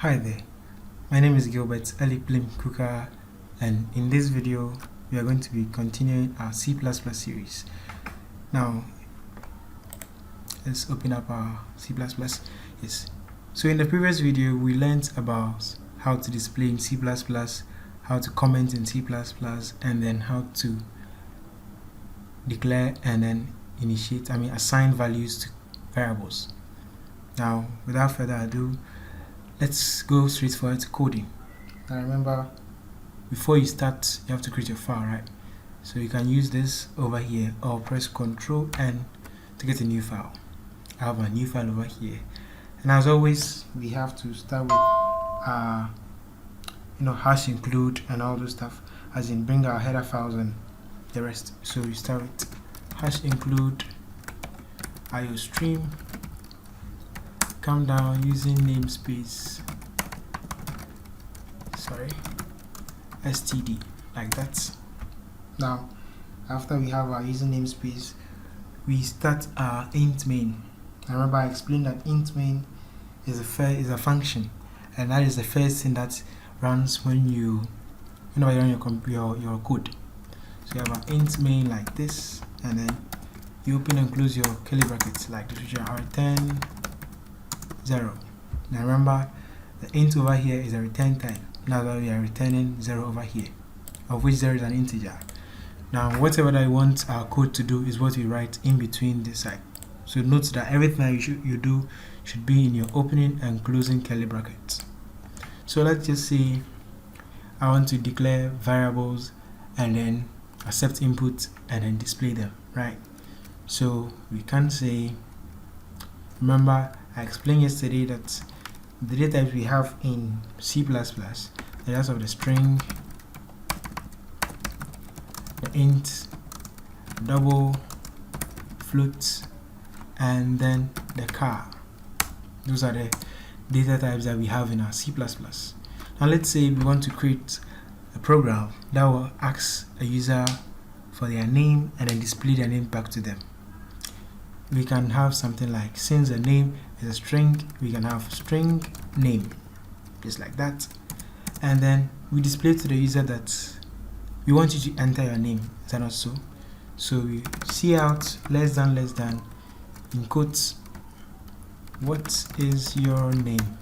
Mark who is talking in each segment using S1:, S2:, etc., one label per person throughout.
S1: Hi there, my name is Gilbert Cooker, and in this video we are going to be continuing our C++ series. Now let's open up our C++. Yes. So in the previous video we learned about how to display in C++, how to comment in C++, and then how to declare and then assign values to variables. Now without further ado, let's go straight forward to coding. Now remember, before you start you have to create your file, right? So you can use this over here or press Ctrl N to get a new file. I have a new file over here, and as always we have to start with hash include and all those stuff, as in bring our header files and the rest. So we start with hash include iostream, come down using namespace, std, like that. Now after we have our user namespace, we start our int main. Remember I explained that int main is a function, and that is the first thing that runs when you run your code. So you have an int main like this, and then you open and close your curly brackets like this, which are return 0. Now remember, the int over here is a return type. Now that we are returning 0 over here, of which 0 is an integer. Now whatever that I want our code to do is what we write in between this side. So note that everything that you do should be in your opening and closing curly brackets. So let's just say I want to declare variables and then accept input and then display them, right? So we can say, remember I explained yesterday that the data types we have in C++, the rest of the string, the int, double, float, and then the char. Those are the data types that we have in our C++. Now let's say we want to create a program that will ask a user for their name and then display their name back to them. We can have something like, since the name is a string, we can have string name, just like that, and then we display to the user that we want you to enter your name. Is that not so? So we cout less than in quotes, what is your name,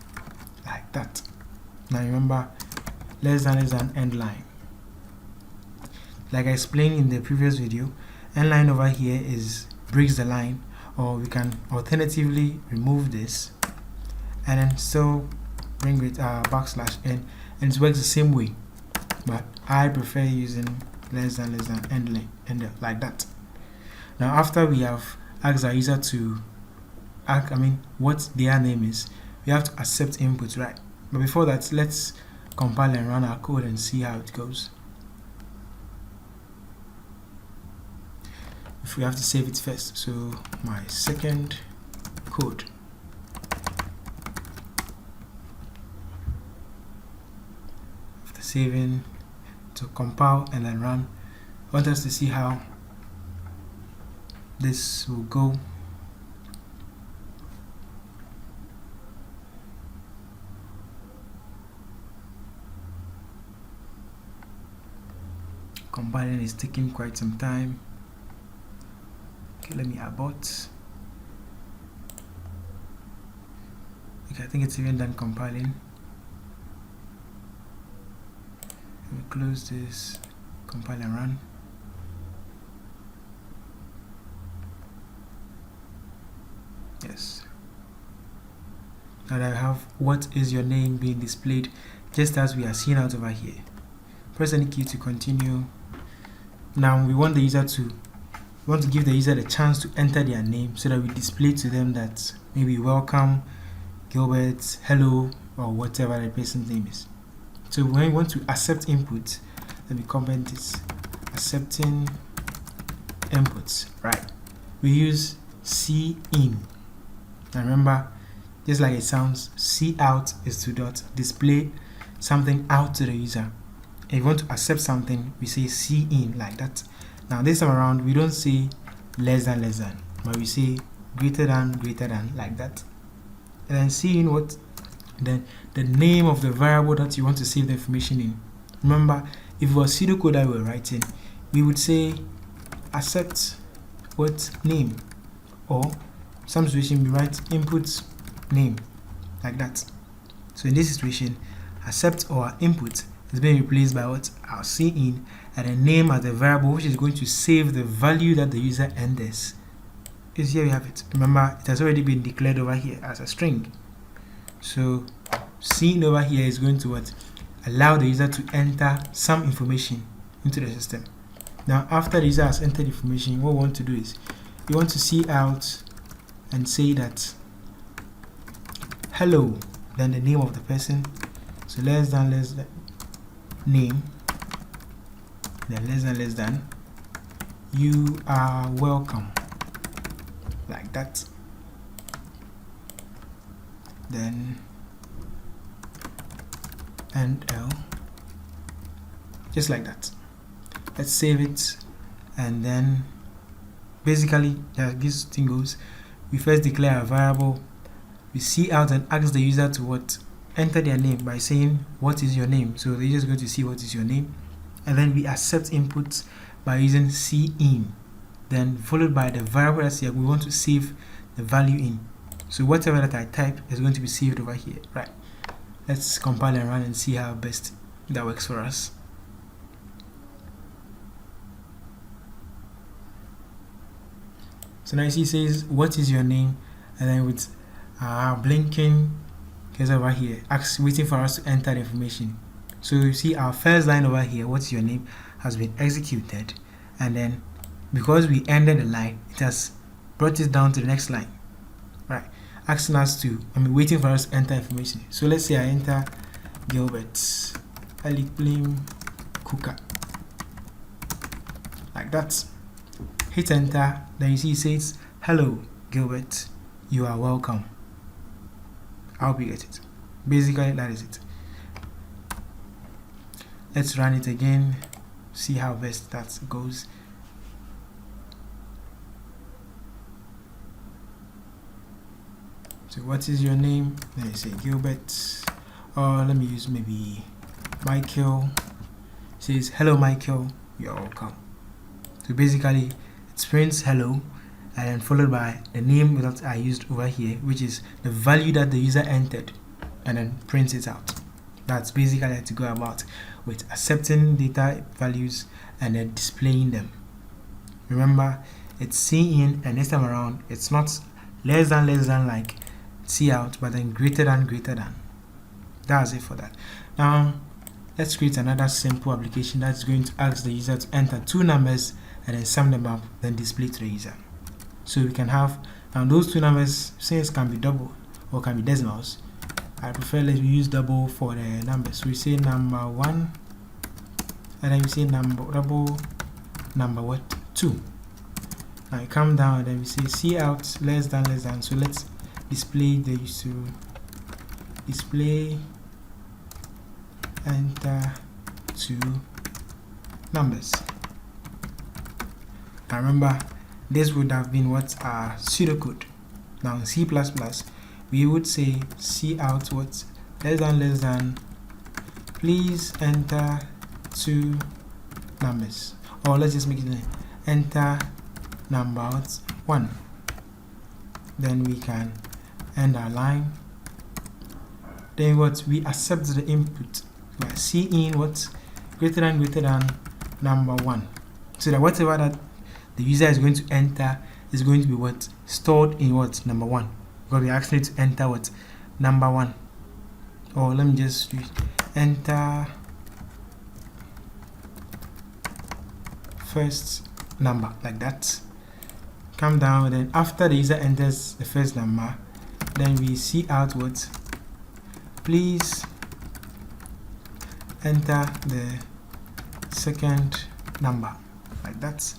S1: like that. Now remember, less than end line. Like I explained in the previous video, end line over here breaks the line, or we can alternatively remove this and then still bring it \n, and it works the same way, but I prefer using less than end line, like that. Now after we have asked our user to what their name is, we have to accept input, right? But before that, let's compile and run our code and see how it goes. If we have to save it first, so my second code. After saving, to compile and then run, I want us to see how this will go. Compiling is taking quite some time. Okay, let me abort. Okay, I think it's even done compiling. Let me close this, compile and run. Yes. Now that I have what is your name being displayed just as we are seeing out over here. Press any key to continue. Now we want to give the user the chance to enter their name, so that we display to them that maybe welcome, Gilbert, hello, or whatever the person's name is. So when we want to accept input, let me comment this, accepting inputs, right? We use cin. Now remember, just like it sounds, cout is to display something out to the user. If you want to accept something, we say cin, like that. Now this time around, we don't say less than, but we say greater than, like that. And then cin what then the name of the variable that you want to save the information in. Remember, if it was pseudocode that we were writing, we would say accept what name, or some situation we write input name, like that. So in this situation, accept or input is being replaced by what our cin and a name as the variable which is going to save the value that the user enters. Is here we have it. Remember, it has already been declared over here as a string. So cin over here is going to what allow the user to enter some information into the system. Now after the user has entered information, what we want to do is we want to see out and say that hello, then the name of the person. So less than name, then less than you are welcome, like that. Then and L, just like that. Let's save it, and then basically this thing goes. We first declare a variable, we see out and ask the user to what enter their name by saying what is your name. So they're just going to see what is your name, and then we accept inputs by using cin, then followed by the variable that's here we want to save the value in. So whatever that I type is going to be saved over here, right? Let's compile and run and see how best that works for us. So now you see it says what is your name, and then with blinking cursor over here, waiting for us to enter the information. So you see our first line over here, what's your name, has been executed, and then because we ended the line, it has brought it down to the next line, right? Asking us to, waiting for us to enter information. So let's say I enter Gilbert Elikplim Kuka, like that. Hit enter, then you see it says hello Gilbert, you are welcome. I hope you get it. Basically that is it. Let's run it again, see how best that goes. So what is your name? Then you say Gilbert, or let me use maybe Michael. It says hello Michael, you're welcome. So basically it prints hello, and then followed by the name that I used over here, which is the value that the user entered, and then prints it out. That's basically how to go about with accepting data values and then displaying them. Remember, it's cin, and this time around it's not less than like cout, but then greater than. That's it for that. Now let's create another simple application that's going to ask the user to enter two numbers and then sum them up, then display to the user. So we can have now those two numbers, since can be double or can be decimals. I prefer let's use double for the numbers. So we say number 1, and then we say number 2. Now you come down, and then we say cout less than. So let's display the display enter two numbers. Now remember, this would have been what our pseudocode. Now in C++, we would say cout what less than, please enter two numbers, or let's just make it enter number 1. Then we can end our line. Then what we accept the input, cin what greater than number 1, so that whatever that the user is going to enter is going to be what stored in what number 1, because we actually to enter what number 1. Or let me just use enter first number, like that. Come down, then after the user enters the first number, then we cout what please enter the second number, like that.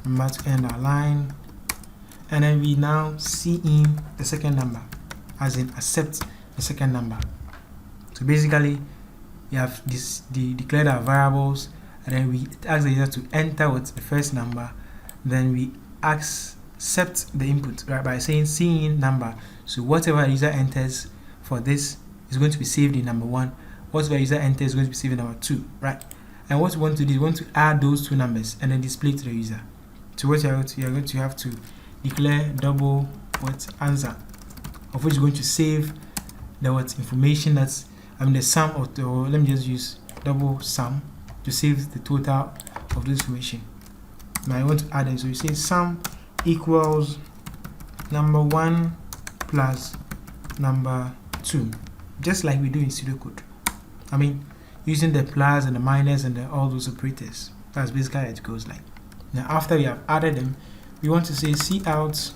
S1: Remember to end our line, and then we now cin the second number, as in accept the second number. So basically we have declared our variables, and then we ask the user to enter what the first number, then we accept the input, right, by saying cin number. So whatever the user enters for this is going to be saved in number 1. Whatever user enters is going to be saved in number 2, right? And what we want to do is we want to add those two numbers and then display it to the user. So what you're going to have to declare double answer, of which is going to save the information that's the sum of the, or let me just use double sum to save the total of this information. Now I want to add them, so you say sum equals number 1 plus number 2, just like we do in pseudocode. Using the plus and the minus and all those operators. That's basically how it goes like. Now after we have added them, we want to say cout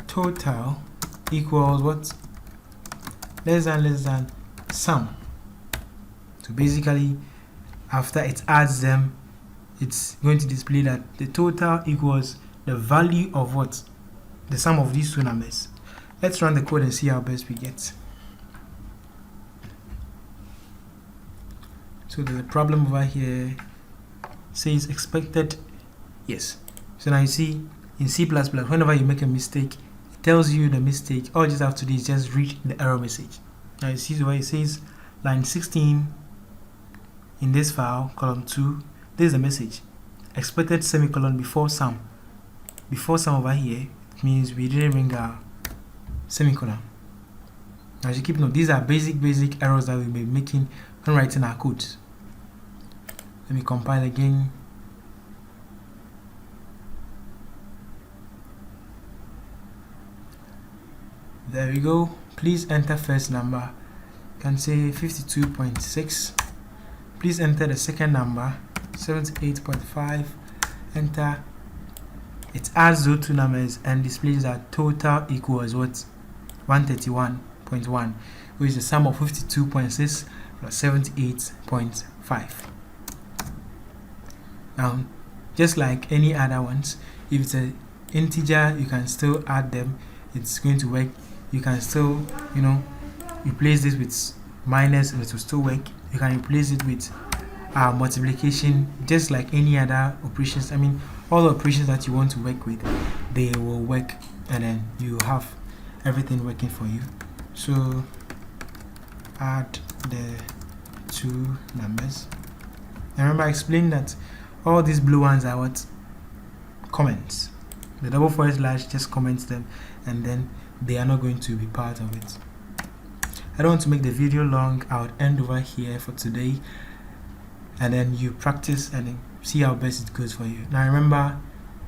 S1: total equals what? Less than sum. So basically, after it adds them, it's going to display that the total equals the value of what? The sum of these two numbers. Let's run the code and see how best we get. So there's a problem over here. Says expected. Yes. So now you see in C++, whenever you make a mistake, it tells you the mistake. All you just have to do is just read the error message. Now you see where it says line 16 in this file, column 2. This is the message. Expected semicolon before sum. Before sum over here, it means we didn't ring our semicolon. Now as you keep note, these are basic errors that we'll be making when writing our codes. Let me compile again. There we go. Please enter first number. You can say 52.6. Please enter the second number, 78.5. Enter. It adds those two numbers and displays that total equals what? 131.1, which is the sum of 52.6 plus 78.5. Now, just like any other ones, if it's an integer, you can still add them. It's going to work. You can still, replace this with minus and it will still work. You can replace it with multiplication, just like any other operations. All the operations that you want to work with, they will work, and then you have everything working for you. So add the two numbers. And remember, I explained that all these blue ones are what? Comments. The double forward slash just comments them, and then they are not going to be part of it. I don't want to make the video long. I'll end over here for today, and then you practice and then see how best it goes for you. Now remember,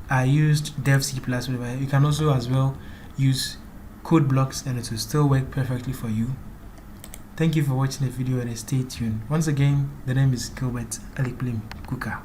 S1: I used dev C++. You can also as well use code blocks and it will still work perfectly for you. Thank you for watching the video and stay tuned. Once again, the name is Gilbert Kuka.